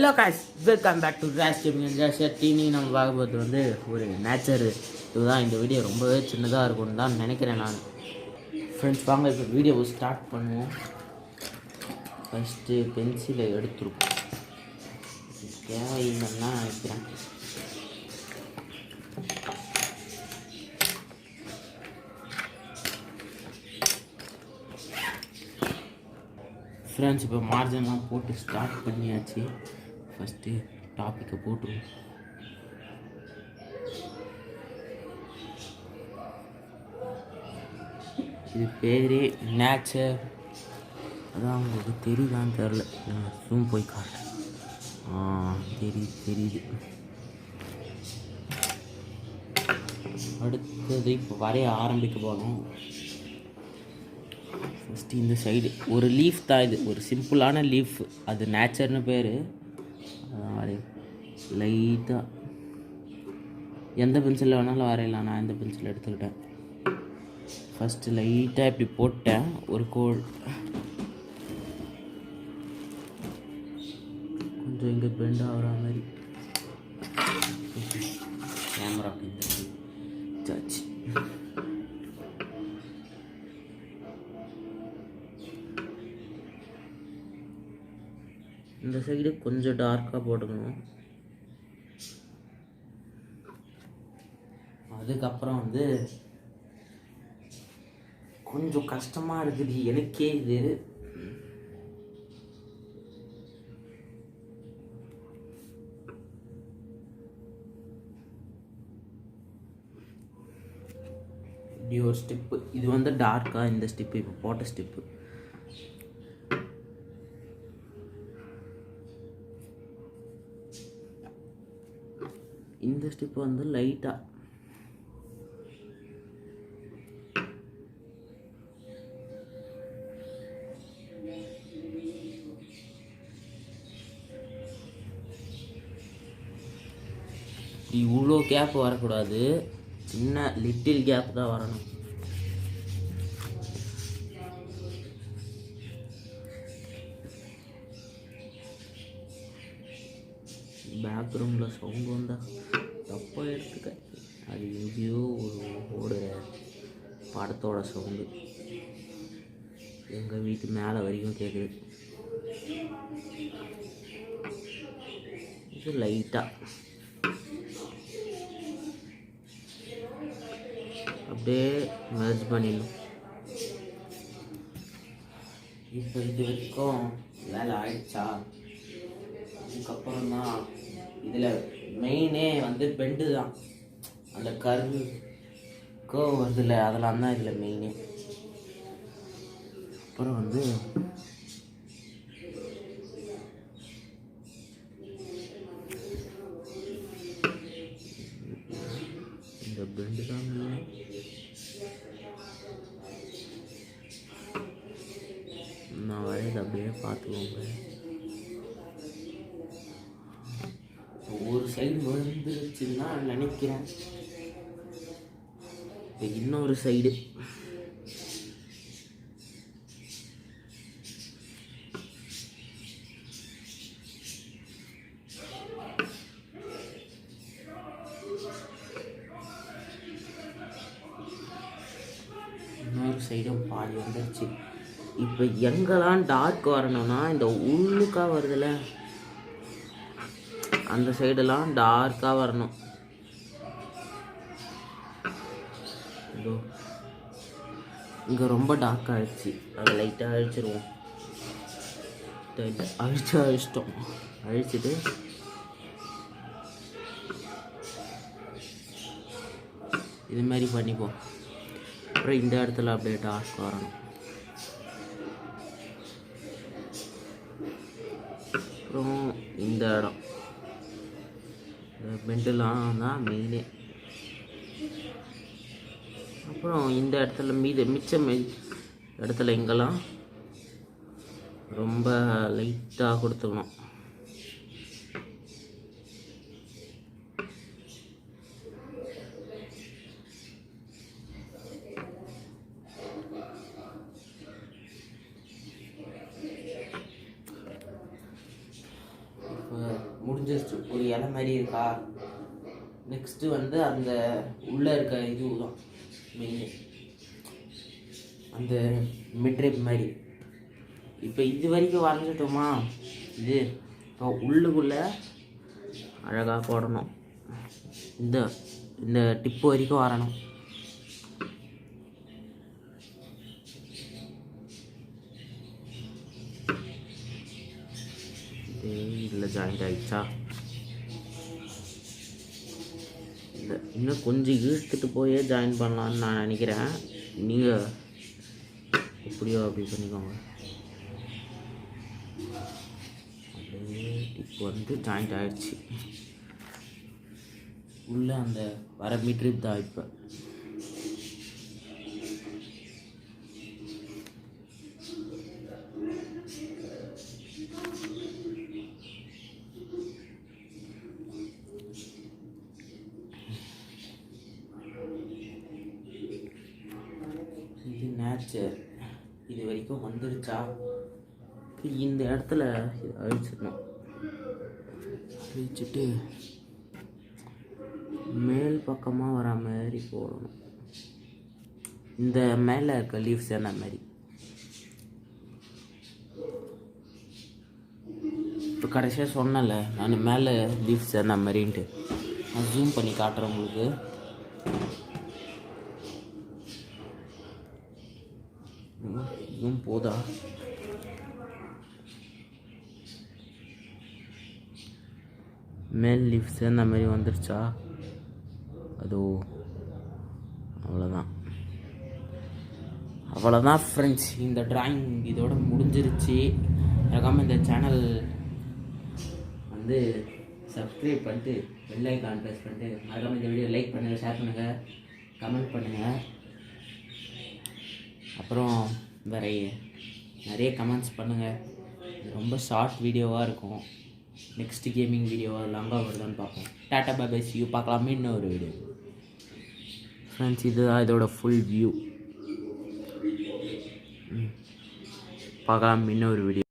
Hello guys, welcome back to ராஷ் டீனி. நம்ம பார்க்கும்போது வந்து ஒரு நேச்சர் இதுதான். இந்த வீடியோ ரொம்பவே சின்னதாக இருக்கும்னு தான் நினைக்கிறேன் நான். ஃப்ரெண்ட்ஸ், வாங்க இப்போ வீடியோவை ஸ்டார்ட் பண்ணுவோம். ஃபஸ்ட்டு பென்சிலை எடுத்துருக்கோம். தேவையில்லைன்னு தான் நினைக்கிறேன். ஃப்ரெண்ட்ஸ், இப்போ மார்ஜின்லாம் போட்டு ஸ்டார்ட் பண்ணியாச்சு. ஃபஸ்ட்டு டாப்பிக்கை போட்டுருவோம். இது பேரே நேச்சர். அதான் உங்களுக்கு தெரியுதான்னு தெரில, ஜூம் போய் காட்டுறேன். தெரியுது. அடுத்தது இப்போ வரைய ஆரம்பிக்க போகணும். ஃபஸ்ட்டு இந்த சைடு ஒரு லீஃப் தான். இது ஒரு சிம்பிளான லீஃப், அது நேச்சர்னு பேர். அதான் வரைய லைட்டாக எந்த பென்சிலில் வேணாலும் வரையலாம். நான் எந்த பென்சில் எடுத்துக்கிட்டேன். ஃபஸ்ட்டு லைட்டாக இப்படி போட்டேன் ஒரு கோல். கொஞ்சம் இங்கே பெண்ட் ஆகிற மாதிரி கேமரா சாச்சு. இந்த சைடு கொஞ்சம் டார்க்காக போட்டுக்கணும். அதுக்கப்புறம் வந்து கொஞ்சம் கஷ்டமாக இருக்குது எனக்கே இது. இப்படி ஒரு ஸ்டெப்பு, இது வந்து டார்க்காக இந்த ஸ்டெப்பு இப்போ போட்ட ஸ்டெப்பு. இந்த ஸ்டெப்பு வந்து லைட்டாக இவ்வளோ கேப் வரக்கூடாது, சின்ன லிட்டில் கேப் தான் வரணும். பேக்ரவுண்டில் சவுண்டு வந்தால் தப்பாக எடுத்துக்க. அது எங்கேயோ ஒரு படத்தோட சவுண்டு எங்கள் வீட்டு மேலே வரைக்கும் கேட்குது. இது லைட்டாக அப்படியே மெர்ஜ் பண்ணிடணும். இப்போ இது வரைக்கும் வேலை ஆயிடுச்சா? அதுக்கப்புறம் தான் இதில் மெயினே வந்து பெண்டு தான். அந்த கர்வு வருதுல்ல, அதெல்லாம் தான் இதில் மெயினே. அப்புறம் வந்து இந்த பெண்டு தான் நான் வரையது அப்படியே பார்த்துக்கோங்க. ஒரு சைடு வந்துருச்சுன்னா நினைக்கிறேன். இப்போ இன்னொரு சைடு சைடும் பாதி வந்துருச்சு. இப்போ எங்கெல்லாம் டார்க் வரணும்னா இந்த உள்ளுக்காக வருதுல்ல, அந்த சைடெல்லாம் டார்க்காக வரணும். இங்கே ரொம்ப டார்க் ஆகிடுச்சு, அதை லைட்டாக அழிச்சிருவோம். அழிச்சிட்டோம். அழிச்சிட்டு இது மாதிரி பண்ணிப்போம். அப்புறம் இந்த இடத்துல அப்படியே டார்க் வரணும். அப்புறம் இந்த இடம், இந்த பெண்டெல்லாம் தான் மெயினே. அப்புறம் இந்த இடத்துல மிச்சம் இடத்துல இங்கெல்லாம் ரொம்ப லைட்டாக கொடுத்துக்கணும். இலை மாதிரி இருக்கா. நெக்ஸ்ட்டு வந்து அந்த உள்ளே இருக்க இதுதான் மெயின், அந்த மிட்ரிப் மாதிரி. இப்போ இது வரைக்கும் வரைஞ்சிட்டோமா, இது இப்போ உள்ளுக்குள்ளே அழகாக போடணும். இந்த இந்த டிப்பு வரைக்கும் வரணும். இதில் ஜாயிண்ட் ஆகிடுச்சா, இல்லை இன்னும் கொஞ்சம் இழுத்துட்டு போயே ஜாயின் பண்ணலான்னு நான் நினைக்கிறேன். நீங்கள் எப்படியோ அப்படி பண்ணிக்கோங்க. அப்படியே டிப்பு வந்து ஜாயிண்ட் ஆகிடுச்சு. உள்ளே அந்த வர மீட்ரிப் தான். இப்போ இது நேச்சர் இது வரைக்கும் வந்துருச்சா. இந்த இடத்துல அழிச்சிடணும். அழிச்சிட்டு மேல் பக்கமாக வர மாதிரி போடணும். இந்த மேலே இருக்க லீவ்ஸ் என்ன மாதிரி. இப்போ கடைசியாக சொன்னல நான் மேலே லீவ்ஸ் என்ன மாதிரின்ட்டு, நான் ஜூம் பண்ணி காட்டுறேன் உங்களுக்கு. ஜூம் போதா, மேல் லீவ்ஸ் அந்த மாதிரி வந்துருச்சா. அதோ அவ்வளோதான் ஃப்ரெண்ட்ஸ். இந்த ட்ராயிங் இதோட முடிஞ்சிருச்சு. மறக்காமல் இந்த சேனல் வந்து சப்ஸ்கிரைப் பண்ணிட்டு பெல் ஐகான் ப்ரெஸ் பண்ணிட்டு மறக்காமல் இந்த வீடியோ லைக் பண்ணுங்கள், ஷேர் பண்ணுங்கள், கமெண்ட் பண்ணுங்கள். அப்புறம் வேறு நிறைய கமெண்ட்ஸ் பண்ணுங்கள். இது ரொம்ப ஷார்ட் வீடியோவாக இருக்கும். நெக்ஸ்ட் கேமிங் வீடியோவாக லாங்காக வருதான்னு பார்ப்போம். Tata bye bye, see you. பார்க்கலாமே இன்னொரு வீடியோ ஃப்ரெண்ட்ஸ். இதுதான் இதோட ஃபுல் வியூ. பார்க்கலாம் இன்னொரு வீடியோ.